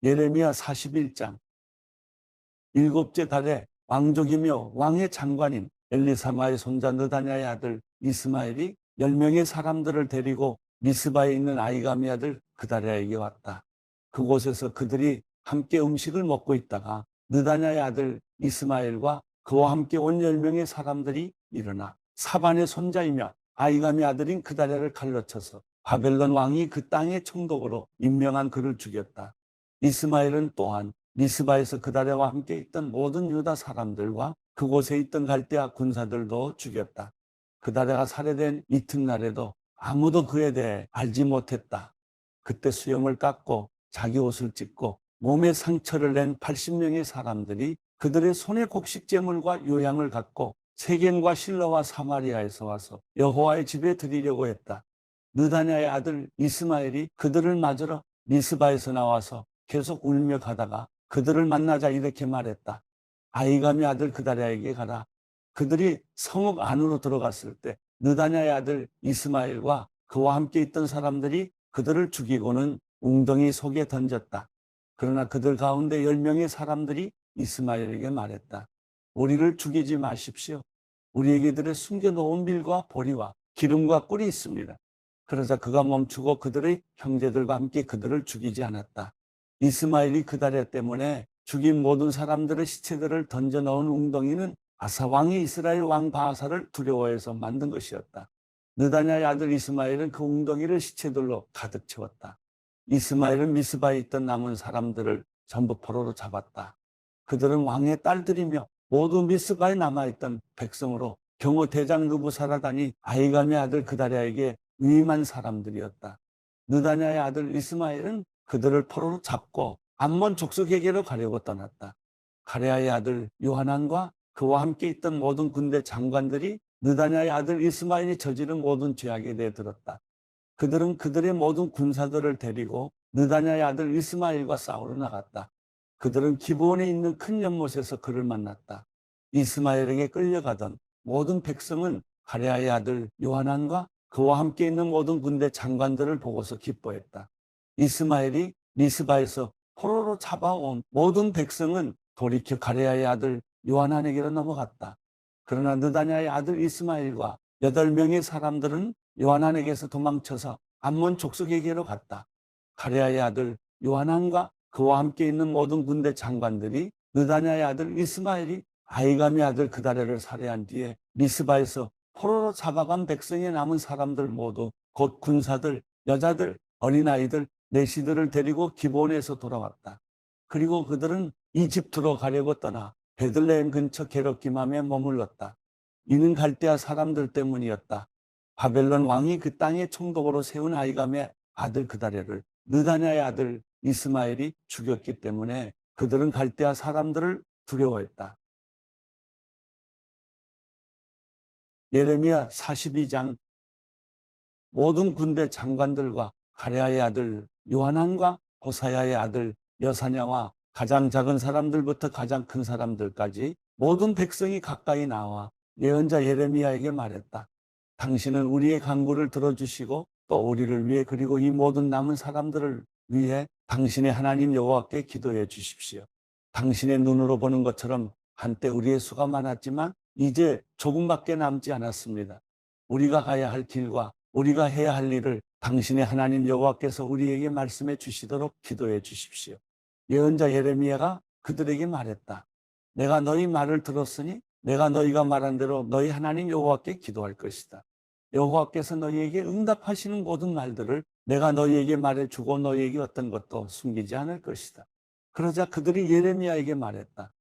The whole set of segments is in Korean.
예레미야 41장. 일곱째 달에 왕족이며 왕의 장관인 엘리사마의 손자 느다냐의 아들 이스마엘이 10명의 사람들을 데리고 미스바에 있는 아이가미 아들 그다랴에게 왔다. 그곳에서 그들이 함께 음식을 먹고 있다가 느다냐의 아들 이스마엘과 그와 함께 온 10명의 사람들이 일어나 사반의 손자이며 아이가미 아들인 그다랴를 칼로 쳐서 바벨론 왕이 그 땅의 총독으로 임명한 그를 죽였다. 이스마엘은 또한 미스바에서 그다랴와 함께 있던 모든 유다 사람들과 그곳에 있던 갈대아 군사들도 죽였다. 그다랴가 살해된 이튿날에도 아무도 그에 대해 알지 못했다. 그때 수염을 깎고 자기 옷을 찢고 몸에 상처를 낸 80명의 사람들이 그들의 손에 곡식 제물과 요양을 갖고 세겜과 실로와 사마리아에서 와서 여호와의 집에 드리려고 했다. 느다냐의 아들 이스마엘이 그들을 맞으러 미스바에서 나와서 계속 울며 가다가 그들을 만나자 이렇게 말했다. 아이가미 아들 그다랴에게 가라. 그들이 성읍 안으로 들어갔을 때 느다냐의 아들 이스마엘과 그와 함께 있던 사람들이 그들을 죽이고는 웅덩이 속에 던졌다. 그러나 그들 가운데 10명의 사람들이 이스마엘에게 말했다. 우리를 죽이지 마십시오. 우리에게들의 숨겨놓은 밀과 보리와 기름과 꿀이 있습니다. 그러자 그가 멈추고 그들의 형제들과 함께 그들을 죽이지 않았다. 이스마엘이 그다랴 때문에 죽인 모든 사람들의 시체들을 던져 넣은 웅덩이는 아사 왕이 이스라엘 왕 바하사를 두려워해서 만든 것이었다. 느다냐의 아들 이스마엘은 그 웅덩이를 시체들로 가득 채웠다. 이스마엘은 미스바에 있던 남은 사람들을 전부 포로로 잡았다. 그들은 왕의 딸들이며 모두 미스바에 남아있던 백성으로 경호 대장 느부사라단이 아이감의 아들 그다랴에게 위임한 사람들이었다. 느다냐의 아들 이스마엘은 그들을 포로로 잡고 암몬 족속에게로 가려고 떠났다. 가레아의 아들 요하난과 그와 함께 있던 모든 군대 장관들이 느다냐의 아들 이스마엘이 저지른 모든 죄악에 대해 들었다. 그들은 그들의 모든 군사들을 데리고 느다냐의 아들 이스마엘과 싸우러 나갔다. 그들은 기브온에 있는 큰 연못에서 그를 만났다. 이스마엘에게 끌려가던 모든 백성은 가레아의 아들 요하난과 그와 함께 있는 모든 군대 장관들을 보고서 기뻐했다. 이스마엘이 미스바에서 포로로 잡아온 모든 백성은 돌이켜 가레아의 아들 요하난에게로 넘어갔다. 그러나 느다냐의 아들 이스마엘과 8명의 사람들은 요하난에게서 도망쳐서 암몬 족속에게로 갔다. 가레아의 아들 요하난과 그와 함께 있는 모든 군대 장관들이 느다냐의 아들 이스마엘이 아이감의 아들 그다랴를 살해한 뒤에 미스바에서 포로로 잡아간 백성에 남은 사람들 모두 곧 군사들, 여자들, 어린아이들, 내시들을 데리고 기브온에서 돌아왔다. 그리고 그들은 이집트로 가려고 떠나 베들레헴 근처 게르기맘에 머물렀다. 이는 갈대아 사람들 때문이었다. 바벨론 왕이 그 땅의 총독으로 세운 아이감의 아들 그다랴를 느다냐의 아들 이스마엘이 죽였기 때문에 그들은 갈대아 사람들을 두려워했다. 예레미야 42장. 모든 군대 장관들과 가레아의 아들 요하난과 호사야의 아들 여사냐와 가장 작은 사람들부터 가장 큰 사람들까지 모든 백성이 가까이 나와 예언자 예레미야에게 말했다. 당신은 우리의 간구를 들어주시고 또 우리를 위해 그리고 이 모든 남은 사람들을 위해 당신의 하나님 여호와께 기도해 주십시오. 당신의 눈으로 보는 것처럼 한때 우리의 수가 많았지만 이제 조금밖에 남지 않았습니다. 우리가 가야 할 길과 우리가 해야 할 일을 당신의 하나님 여호와께서 우리에게 말씀해 주시도록 기도해 주십시오. 예언자 예레미야가 그들에게 말했다. 내가 너희 말을 들었으니 내가 너희가 말한 대로 너희 하나님 여호와께 기도할 것이다. 여호와께서 너희에게 응답하시는 모든 말들을 내가 너희에게 말해주고 너희에게 어떤 것도 숨기지 않을 것이다. 그러자 그들이 예레미야에게 말했다.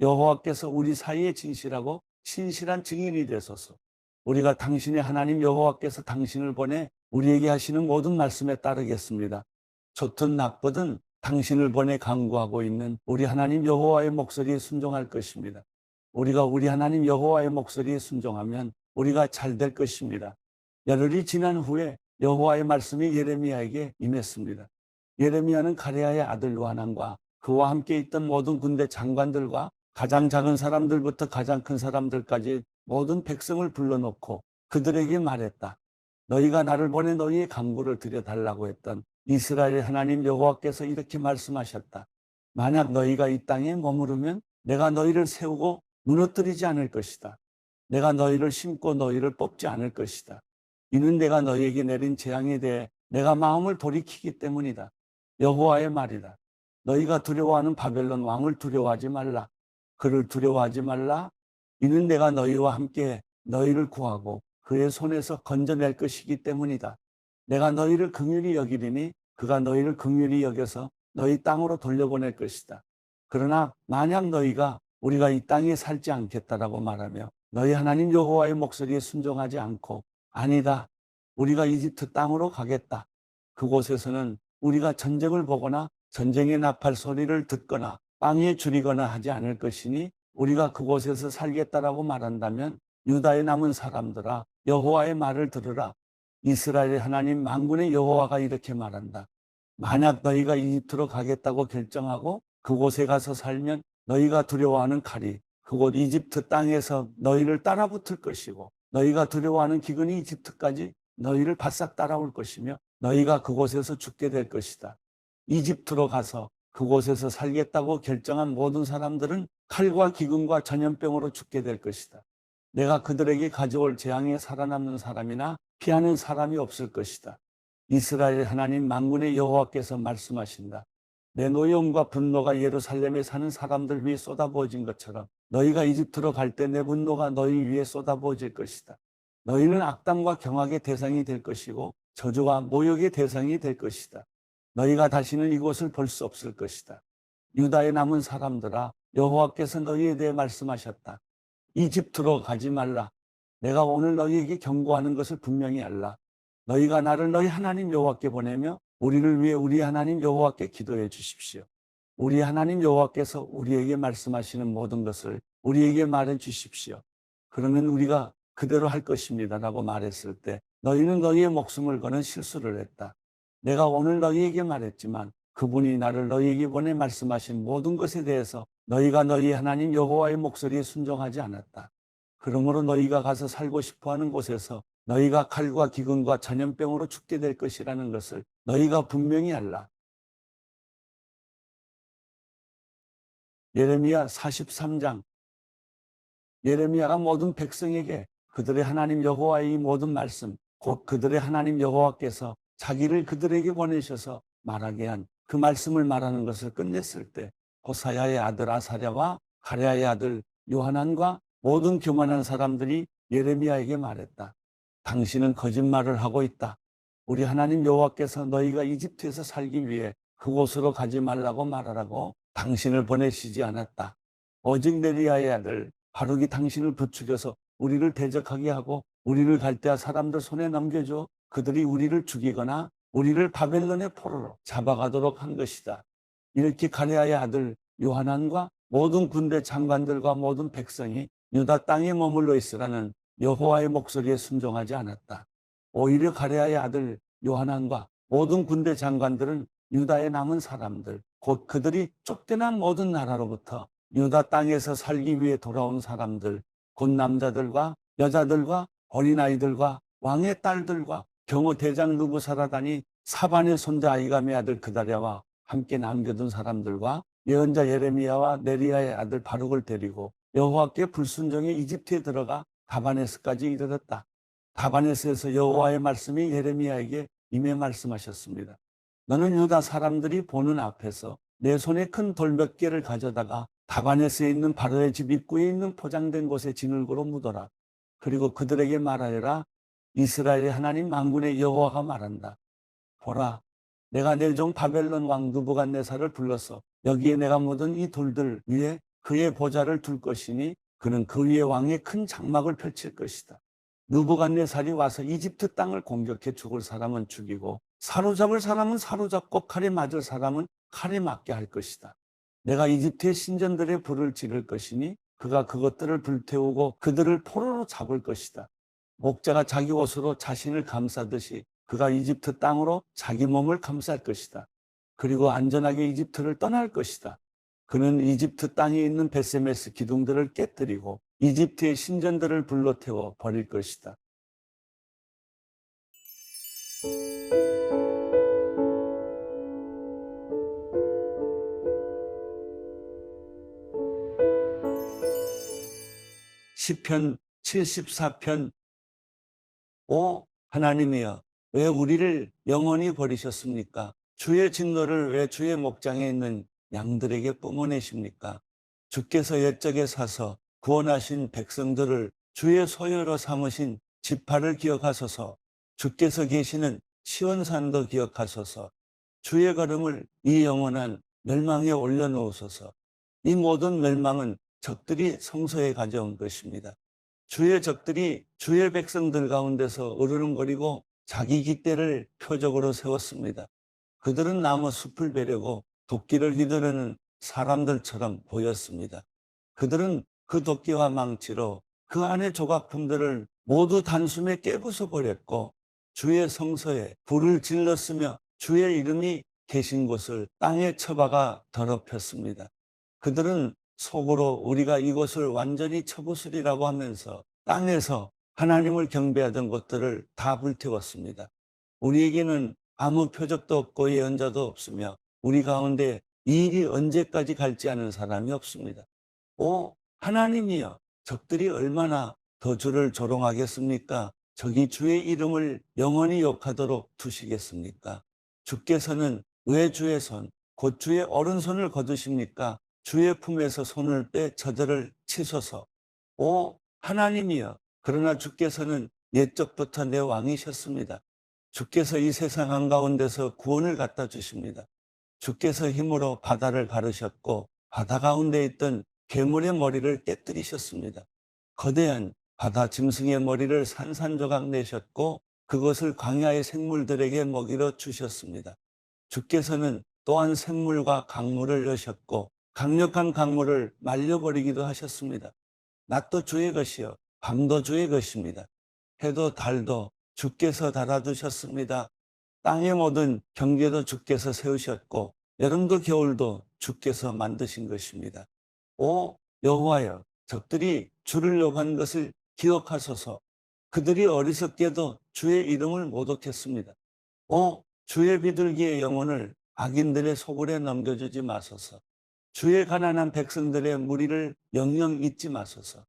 여호와께서 우리 사이에 진실하고 신실한 증인이 되소서. 우리가 당신의 하나님 여호와께서 당신을 보내 우리에게 하시는 모든 말씀에 따르겠습니다. 좋든 나쁘든 당신을 보내 간구하고 있는 우리 하나님 여호와의 목소리에 순종할 것입니다. 우리가 우리 하나님 여호와의 목소리에 순종하면 우리가 잘 될 것입니다. 열흘이 지난 후에 여호와의 말씀이 예레미야에게 임했습니다. 예레미야는 가레아의 아들 요하난과 그와 함께 있던 모든 군대 장관들과 가장 작은 사람들부터 가장 큰 사람들까지 모든 백성을 불러놓고 그들에게 말했다. 너희가 나를 보내 너희의 강구를 들여달라고 했던 이스라엘의 하나님 여호와께서 이렇게 말씀하셨다. 만약 너희가 이 땅에 머무르면 내가 너희를 세우고 무너뜨리지 않을 것이다. 내가 너희를 심고 너희를 뽑지 않을 것이다. 이는 내가 너희에게 내린 재앙에 대해 내가 마음을 돌이키기 때문이다. 여호와의 말이다. 너희가 두려워하는 바벨론 왕을 두려워하지 말라. 그를 두려워하지 말라. 이는 내가 너희와 함께 너희를 구하고 그의 손에서 건져낼 것이기 때문이다. 내가 너희를 긍휼히 여기리니 그가 너희를 긍휼히 여겨서 너희 땅으로 돌려보낼 것이다. 그러나 만약 너희가 우리가 이 땅에 살지 않겠다라고 말하며 너희 하나님 여호와의 목소리에 순종하지 않고 아니다, 우리가 이집트 땅으로 가겠다. 그곳에서는 우리가 전쟁을 보거나 전쟁의 나팔 소리를 듣거나 빵에 줄이거나 하지 않을 것이니 우리가 그곳에서 살겠다라고 말한다면 유다에 남은 사람들아, 여호와의 말을 들으라. 이스라엘의 하나님 만군의 여호와가 이렇게 말한다. 만약 너희가 이집트로 가겠다고 결정하고 그곳에 가서 살면 너희가 두려워하는 칼이 그곳 이집트 땅에서 너희를 따라붙을 것이고 너희가 두려워하는 기근이 이집트까지 너희를 바싹 따라올 것이며 너희가 그곳에서 죽게 될 것이다. 이집트로 가서 그곳에서 살겠다고 결정한 모든 사람들은 칼과 기근과 전염병으로 죽게 될 것이다. 내가 그들에게 가져올 재앙에 살아남는 사람이나 피하는 사람이 없을 것이다. 이스라엘 하나님 만군의 여호와께서 말씀하신다. 내 노여움과 분노가 예루살렘에 사는 사람들 위에 쏟아부어진 것처럼 너희가 이집트로 갈 때 내 분노가 너희 위에 쏟아부어질 것이다. 너희는 악담과 경악의 대상이 될 것이고 저주와 모욕의 대상이 될 것이다. 너희가 다시는 이곳을 볼 수 없을 것이다. 유다에 남은 사람들아, 여호와께서 너희에 대해 말씀하셨다. 이집트로 가지 말라. 내가 오늘 너희에게 경고하는 것을 분명히 알라. 너희가 나를 너희 하나님 여호와께 보내며 우리를 위해 우리 하나님 여호와께 기도해 주십시오. 우리 하나님 여호와께서 우리에게 말씀하시는 모든 것을 우리에게 말해 주십시오. 그러면 우리가 그대로 할 것입니다 라고 말했을 때 너희는 너희의 목숨을 거는 실수를 했다. 내가 오늘 너희에게 말했지만 그분이 나를 너희에게 보내 말씀하신 모든 것에 대해서 너희가 너희 하나님 여호와의 목소리에 순종하지 않았다. 그러므로 너희가 가서 살고 싶어하는 곳에서 너희가 칼과 기근과 전염병으로 죽게 될 것이라는 것을 너희가 분명히 알라. 예레미야 43장. 예레미야가 모든 백성에게 그들의 하나님 여호와의 이 모든 말씀, 곧 그들의 하나님 여호와께서 자기를 그들에게 보내셔서 말하게 한 그 말씀을 말하는 것을 끝냈을 때 호사야의 아들 아사랴와 가랴의 아들 요하난과 모든 교만한 사람들이 예레미야에게 말했다. 당신은 거짓말을 하고 있다. 우리 하나님 여호와께서 너희가 이집트에서 살기 위해 그곳으로 가지 말라고 말하라고 당신을 보내시지 않았다. 오직 네리야의 아들 바룩이 당신을 부추겨서 우리를 대적하게 하고 우리를 갈대아 사람들 손에 넘겨줘 그들이 우리를 죽이거나 우리를 바벨론의 포로로 잡아가도록 한 것이다. 이렇게 가랴의 아들 요하난과 모든 군대 장관들과 모든 백성이 유다 땅에 머물러 있으라는 여호와의 목소리에 순종하지 않았다. 오히려 가랴의 아들 요하난과 모든 군대 장관들은 유다에 남은 사람들, 곧 그들이 쫓겨난 모든 나라로부터 유다 땅에서 살기 위해 돌아온 사람들, 곧 남자들과 여자들과 어린아이들과 왕의 딸들과 경호 대장 느부사라단이 사반의 손자 아이감의 아들 그다랴와 함께 남겨둔 사람들과 예언자 예레미야와 네리야의 아들 바룩을 데리고 여호와께 불순종해 이집트에 들어가 다바네스까지 이르렀다. 다바네스에서 여호와의 말씀이 예레미야에게 임해 말씀하셨습니다. 너는 유다 사람들이 보는 앞에서 내 손에 큰 돌 몇 개를 가져다가 다바네스에 있는 바로의 집 입구에 있는 포장된 곳에 진흙으로 묻어라. 그리고 그들에게 말하여라. 이스라엘의 하나님 만군의 여호와가 말한다. 보라, 내가 내 종 바벨론 왕 느부갓네살을 불러서 여기에 내가 묻은 이 돌들 위에 그의 보좌를 둘 것이니 그는 그 위에 왕의 큰 장막을 펼칠 것이다. 느부갓네살이 와서 이집트 땅을 공격해 죽을 사람은 죽이고 사로잡을 사람은 사로잡고 칼에 맞을 사람은 칼에 맞게 할 것이다. 내가 이집트의 신전들의 불을 지를 것이니 그가 그것들을 불태우고 그들을 포로로 잡을 것이다. 목자가 자기 옷으로 자신을 감싸듯이 그가 이집트 땅으로 자기 몸을 감쌀 것이다. 그리고 안전하게 이집트를 떠날 것이다. 그는 이집트 땅에 있는 베세메스 기둥들을 깨뜨리고 이집트의 신전들을 불로 태워 버릴 것이다. 시편 74편 오 하나님이여 왜 우리를 영원히 버리셨습니까? 주의 진노를 왜 주의 목장에 있는 양들에게 뿜어내십니까? 주께서 옛적에 사서 구원하신 백성들을 주의 소유로 삼으신 지파를 기억하소서. 주께서 계시는 시온산도 기억하소서. 주의 걸음을 이 영원한 멸망에 올려놓으소서. 이 모든 멸망은 적들이 성소에 가져온 것입니다. 주의 적들이 주의 백성들 가운데서 으르렁거리고 자기 깃대를 표적으로 세웠습니다. 그들은 나무 숲을 베려고 도끼를 휘두르는 사람들처럼 보였습니다. 그들은 그 도끼와 망치로 그 안의 조각품들을 모두 단숨에 깨부숴 버렸고 주의 성소에 불을 질렀으며 주의 이름이 계신 곳을 땅에 처박아 더럽혔습니다. 그들은 속으로 우리가 이곳을 완전히 쳐부수리라고 하면서 땅에서 하나님을 경배하던 것들을 다 불태웠습니다. 우리에게는 아무 표적도 없고 예언자도 없으며 우리 가운데 이 일이 언제까지 갈지 아는 사람이 없습니다. 오 하나님이여 적들이 얼마나 더 주를 조롱하겠습니까? 적이 주의 이름을 영원히 욕하도록 두시겠습니까? 주께서는 왜 주의 손, 곧 주의 오른손을 거두십니까? 주의 품에서 손을 빼 저들을 치소서. 오 하나님이여 그러나 주께서는 옛적부터 내 왕이셨습니다. 주께서 이 세상 한가운데서 구원을 갖다 주십니다. 주께서 힘으로 바다를 가르셨고 바다 가운데 있던 괴물의 머리를 깨뜨리셨습니다. 거대한 바다 짐승의 머리를 산산조각 내셨고 그것을 광야의 생물들에게 먹이러 주셨습니다. 주께서는 또한 샘물과 강물을 여셨고 강력한 강물을 말려버리기도 하셨습니다. 낮도 주의 것이요 밤도 주의 것입니다. 해도 달도 주께서 달아두셨습니다. 땅의 모든 경계도 주께서 세우셨고 여름도 겨울도 주께서 만드신 것입니다. 오 여호와여 적들이 주를 욕한 것을 기억하소서. 그들이 어리석게도 주의 이름을 모독했습니다. 오 주의 비둘기의 영혼을 악인들의 소굴에 넘겨주지 마소서. 주의 가난한 백성들의 무리를 영영 잊지 마소서.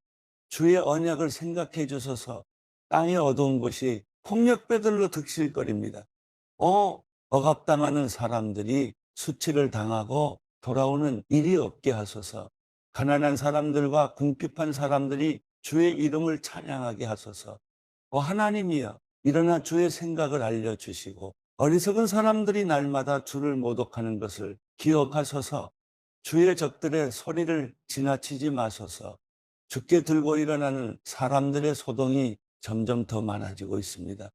주의 언약을 생각해 주소서. 땅의 어두운 곳이 폭력배들로 득실거립니다. 억압당하는 사람들이 수치를 당하고 돌아오는 일이 없게 하소서. 가난한 사람들과 궁핍한 사람들이 주의 이름을 찬양하게 하소서. 하나님이여 일어나 주의 생각을 알려주시고 어리석은 사람들이 날마다 주를 모독하는 것을 기억하소서. 주의 적들의 소리를 지나치지 마소서. 주께 들고 일어나는 사람들의 소동이 점점 더 많아지고 있습니다.